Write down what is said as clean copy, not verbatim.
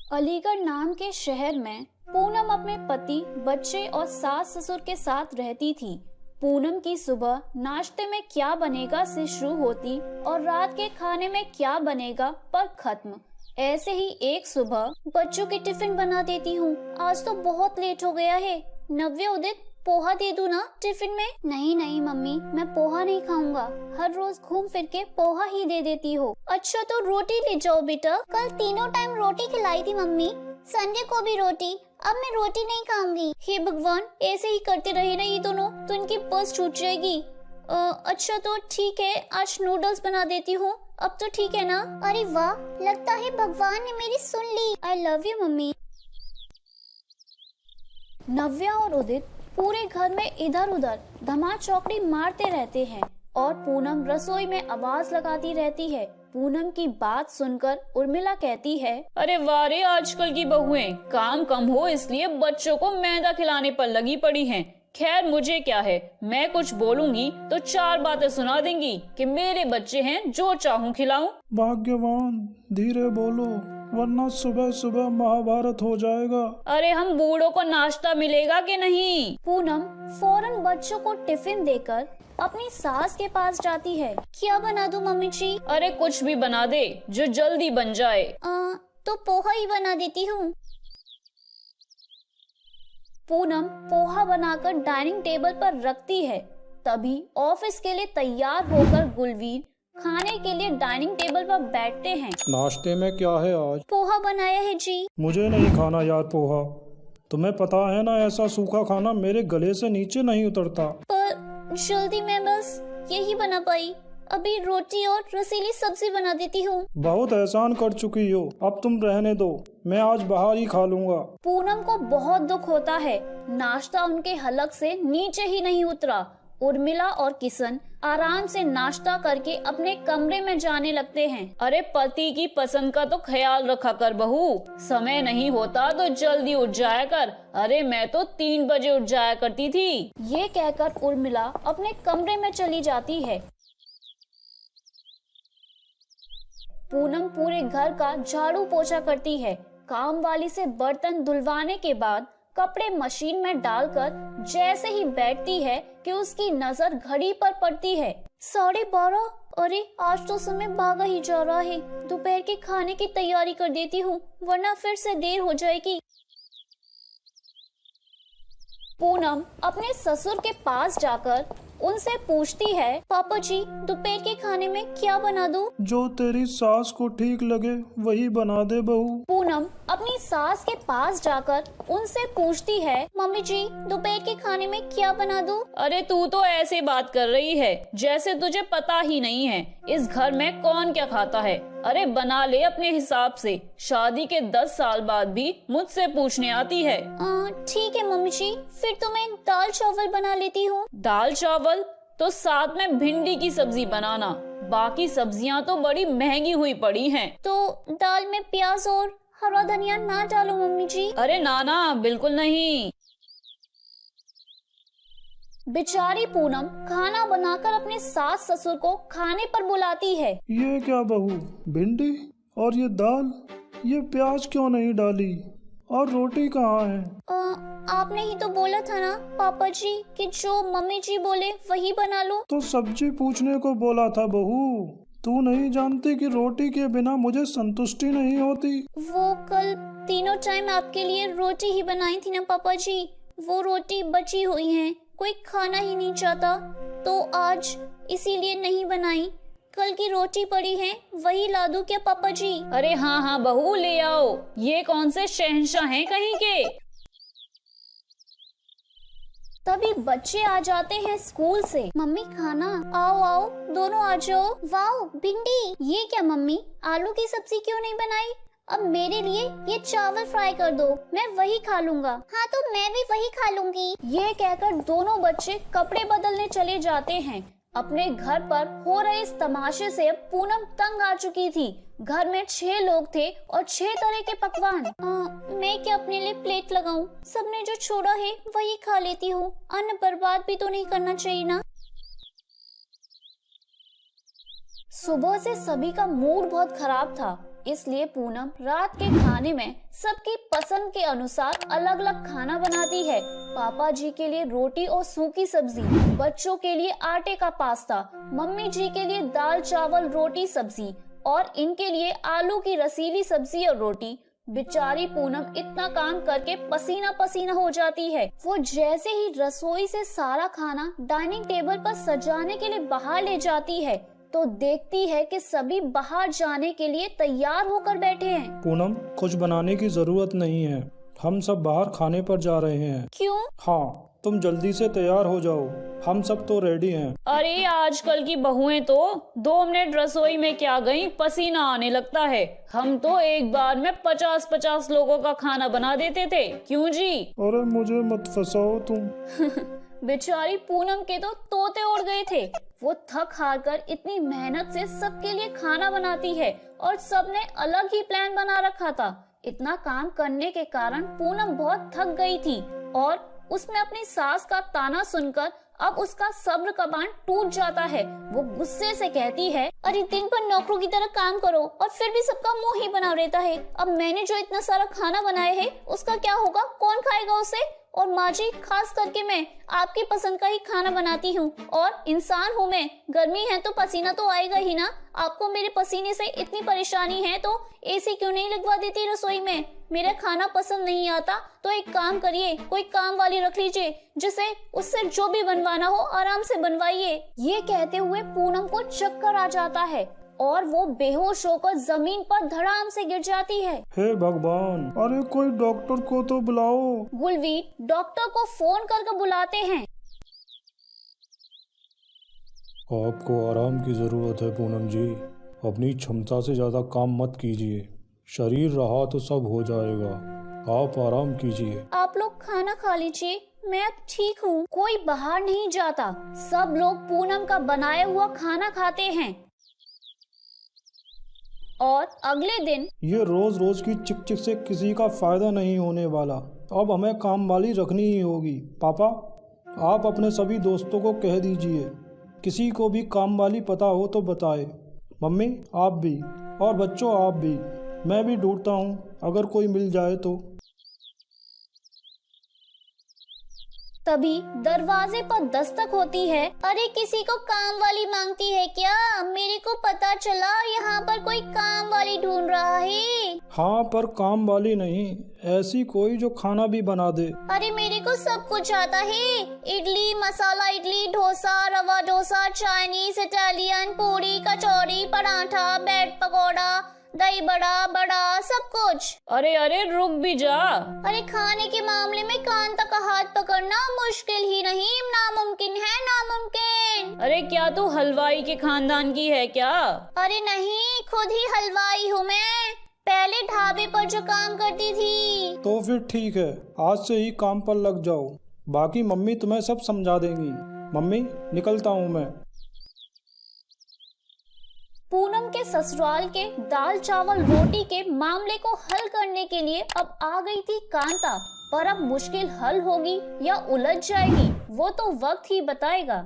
अलीगढ़ नाम के शहर में पूनम अपने पति, बच्चे और सास ससुर के साथ रहती थी। पूनम की सुबह नाश्ते में क्या बनेगा से शुरू होती और रात के खाने में क्या बनेगा पर खत्म। ऐसे ही एक सुबह बच्चों की टिफिन बना देती हूँ। आज तो बहुत लेट हो गया है। नव्य, उदित, पोहा दे दूं ना टिफिन में? नहीं नहीं मम्मी, मैं पोहा नहीं खाऊंगा। हर रोज घूम फिर के पोहा ही दे देती हो। अच्छा तो रोटी ले जाओ बेटा। कल तीनों टाइम रोटी खिलाई थी मम्मी, संडे को भी रोटी। अब मैं रोटी नहीं खाऊंगी। हे भगवान, ऐसे ही करते रहे ना ये दोनों तो इनकी बस छूट जाएगी। अच्छा तो ठीक है, आज नूडल्स बना देती हूँ। अब तो ठीक है ना? अरे वाह, लगता है भगवान ने मेरी सुन ली। I love you mummy. Navya और उदित पूरे घर में इधर उधर धमा चौकड़ी मारते रहते हैं और पूनम रसोई में आवाज लगाती रहती है। पूनम की बात सुनकर उर्मिला कहती है, अरे वारे, आजकल की बहुएं काम कम हो इसलिए बच्चों को मैदा खिलाने पर लगी पड़ी हैं। खैर मुझे क्या है, मैं कुछ बोलूंगी तो चार बातें सुना देंगी कि मेरे बच्चे हैं, जो चाहूं खिलाऊं। भाग्यवान, धीरे बोलो वरना सुबह सुबह महाभारत हो जाएगा। अरे हम बूढ़ों को नाश्ता मिलेगा कि नहीं? पूनम फौरन बच्चों को टिफिन देकर अपनी सास के पास जाती है। क्या बना दूं मम्मी जी? अरे कुछ भी बना दे जो जल्दी बन जाए। तो पोहा ही बना देती हूँ। पूनम पोहा बनाकर डाइनिंग टेबल पर रखती है। तभी ऑफिस के लिए तैयार होकर गुलवीर खाने के लिए डाइनिंग टेबल पर बैठते हैं। नाश्ते में क्या है आज? पोहा बनाया है जी। मुझे नहीं खाना यार पोहा। तुम्हें पता है ना, ऐसा सूखा खाना मेरे गले से नीचे नहीं उतरता। पर जल्दी मैं बस यही बना पाई। अभी रोटी और रसीली सब्जी बना देती हूँ। बहुत एहसान कर चुकी हो, अब तुम रहने दो, मैं आज बाहर ही खा लूंगा। पूनम को बहुत दुख होता है। नाश्ता उनके हलक से नीचे ही नहीं उतरा। उर्मिला और किशन आराम से नाश्ता करके अपने कमरे में जाने लगते हैं। अरे पति की पसंद का तो ख्याल रखा कर बहू, समय नहीं होता तो जल्दी उठ जाया कर। अरे मैं तो 3 बजे उठ जाया करती थी। ये कहकर उर्मिला अपने कमरे में चली जाती है। पूनम पूरे घर का झाड़ू पोछा करती है। काम वाली से बर्तन धुलवाने के बाद कपड़े मशीन में डालकर जैसे ही बैठती है कि उसकी नजर घड़ी पर पड़ती है। 12:30। अरे आज तो समय भागा ही जा रहा है। दोपहर के खाने की तैयारी कर देती हूँ वरना फिर से देर हो जाएगी। पूनम अपने ससुर के पास जाकर उनसे पूछती है, पापा जी दोपहर के खाने में क्या बना दूं? जो तेरी सास को ठीक लगे वही बना दे बहू। पूनम अपनी सास के पास जाकर उनसे पूछती है, मम्मी जी दोपहर के खाने में क्या बना दूं? अरे तू तो ऐसे बात कर रही है जैसे तुझे पता ही नहीं है इस घर में कौन क्या खाता है। अरे बना ले अपने हिसाब से, शादी के 10 साल बाद भी मुझसे पूछने आती है। ठीक है मम्मी जी, फिर तो मैं दाल चावल बना लेती हूँ। दाल चावल तो साथ में भिंडी की सब्जी बनाना, बाकी सब्जियाँ तो बड़ी महंगी हुई पड़ी हैं। तो दाल में प्याज और हरा धनिया ना डालो मम्मी जी। अरे ना बिल्कुल नहीं। बेचारी पूनम खाना बनाकर अपने सास ससुर को खाने पर बुलाती है। ये क्या बहू, भिंडी और ये दाल, ये प्याज क्यों नहीं डाली? और रोटी कहाँ है? आपने ही तो बोला था ना पापा जी कि जो मम्मी जी बोले वही बना लो। तो सब्जी पूछने को बोला था बहू। तू नहीं जानती कि रोटी के बिना मुझे संतुष्टि नहीं होती? वो कल तीनों टाइम आपके लिए रोटी ही बनाई थी ना पापा जी। वो रोटी बची हुई है, कोई खाना ही नहीं चाहता तो आज इसीलिए नहीं बनाई। कल की रोटी पड़ी है, वही ला दूं क्या पापा जी? अरे हाँ बहू ले आओ। ये कौन से शहंशाह हैं कहीं के? तभी बच्चे आ जाते हैं स्कूल से। मम्मी खाना, आओ दोनों आ जाओ। वाओ भिंडी, ये क्या मम्मी, आलू की सब्जी क्यों नहीं बनाई? अब मेरे लिए ये चावल फ्राई कर दो, मैं वही खा लूंगा। हाँ तो मैं भी वही खा लूंगी। ये कहकर दोनों बच्चे कपड़े बदलने चले जाते हैं। अपने घर पर हो रहे इस तमाशे से पूनम तंग आ चुकी थी। घर में 6 लोग थे और 6 तरह के पकवान। मैं क्या अपने लिए प्लेट लगाऊं? सबने जो छोड़ा है वही खा लेती हूँ। अन्न बर्बाद भी तो नहीं करना चाहिए ना। सुबह से सभी का मूड बहुत खराब था, इसलिए पूनम रात के खाने में सबकी पसंद के अनुसार अलग अलग खाना बनाती है। पापा जी के लिए रोटी और सूखी सब्जी, बच्चों के लिए आटे का पास्ता, मम्मी जी के लिए दाल चावल रोटी सब्जी और इनके लिए आलू की रसीली सब्जी और रोटी। बेचारी पूनम इतना काम करके पसीना पसीना हो जाती है। वो जैसे ही रसोई से सारा खाना डाइनिंग टेबल पर सजाने के लिए बाहर ले जाती है तो देखती है कि सभी बाहर जाने के लिए तैयार होकर बैठे हैं। पूनम, कुछ बनाने की जरूरत नहीं है, हम सब बाहर खाने पर जा रहे हैं। क्यों? हाँ, तुम जल्दी से तैयार हो जाओ, हम सब तो रेडी हैं। अरे आजकल की बहुएं तो 2 मिनट रसोई में क्या गई, पसीना आने लगता है। हम तो एक बार में 50-50 लोगों का खाना बना देते थे। क्यों जी? अरे मुझे मत फंसाओ तुम। बेचारी पूनम के तो तोते उड़ गए थे। वो थक हार कर इतनी मेहनत से सबके लिए खाना बनाती है और सबने अलग ही प्लान बना रखा था। इतना काम करने के कारण पूनम बहुत थक गई थी और उसमें अपनी सास का ताना सुनकर अब उसका सब्र का बांध टूट जाता है। वो गुस्से से कहती है, अरे दिन भर नौकरों की तरह काम करो और फिर भी सबका मुंह ही बना रहता है। अब मैंने जो इतना सारा खाना बनाया है उसका क्या होगा, कौन खाएगा उसे? और माँ जी, खास करके मैं आपकी पसंद का ही खाना बनाती हूँ और इंसान हूँ मैं, गर्मी है तो पसीना तो आएगा ही ना। आपको मेरे पसीने से इतनी परेशानी है तो एसी क्यों नहीं लगवा देती रसोई में? मेरा खाना पसंद नहीं आता तो एक काम करिए, कोई काम वाली रख लीजिए जिसे उससे जो भी बनवाना हो आराम से बनवाइए। ये कहते हुए पूनम को चक्कर आ जाता है और वो बेहोश होकर जमीन पर धड़ाम से गिर जाती है। हे भगवान, अरे कोई डॉक्टर को तो बुलाओ। गुलवीर डॉक्टर को फोन करके बुलाते हैं। आपको आराम की जरूरत है पूनम जी, अपनी क्षमता से ज्यादा काम मत कीजिए, शरीर रहा तो सब हो जाएगा, आप आराम कीजिए। आप लोग खाना खा लीजिए, मैं अब ठीक हूँ। कोई बाहर नहीं जाता, सब लोग पूनम का बनाया हुआ खाना खाते हैं। और अगले दिन ये रोज रोज की चिक चिक से किसी का फायदा नहीं होने वाला, अब हमें काम वाली रखनी ही होगी। पापा, आप अपने सभी दोस्तों को कह दीजिए, किसी को भी काम वाली पता हो तो बताए। मम्मी आप भी, और बच्चों आप भी, मैं भी ढूंढता हूँ अगर कोई मिल जाए तो। तभी दरवाजे पर दस्तक होती है। अरे किसी को काम वाली मांगती है क्या? मेरे को पता चला यहाँ पर कोई काम वाली ढूंढ रहा है। हाँ, पर काम वाली नहीं, ऐसी कोई जो खाना भी बना दे। अरे मेरे को सब कुछ आता है, इडली, मसाला इडली, डोसा, रवा डोसा, चाइनीज, इटालियन, पूरी, कचौड़ी, पराठा, ब्रेड पकौड़ा, दही बड़ा, बड़ा, सब कुछ। अरे अरे रुक भी जा। अरे खाने के मामले में कान तक का हाथ पकड़ना मुश्किल ही नहीं, नामुमकिन है, नामुमकिन। अरे क्या तू हलवाई के खानदान की है क्या? अरे नहीं, खुद ही हलवाई हूँ मैं, पहले ढाबे पर जो काम करती थी। तो फिर ठीक है, आज से ही काम पर लग जाओ, बाकी मम्मी तुम्हें सब समझा देंगी। मम्मी निकलता हूँ मैं। पूनम के ससुराल के दाल चावल रोटी के मामले को हल करने के लिए अब आ गई थी कांता, पर अब मुश्किल हल होगी या उलझ जाएगी वो तो वक्त ही बताएगा।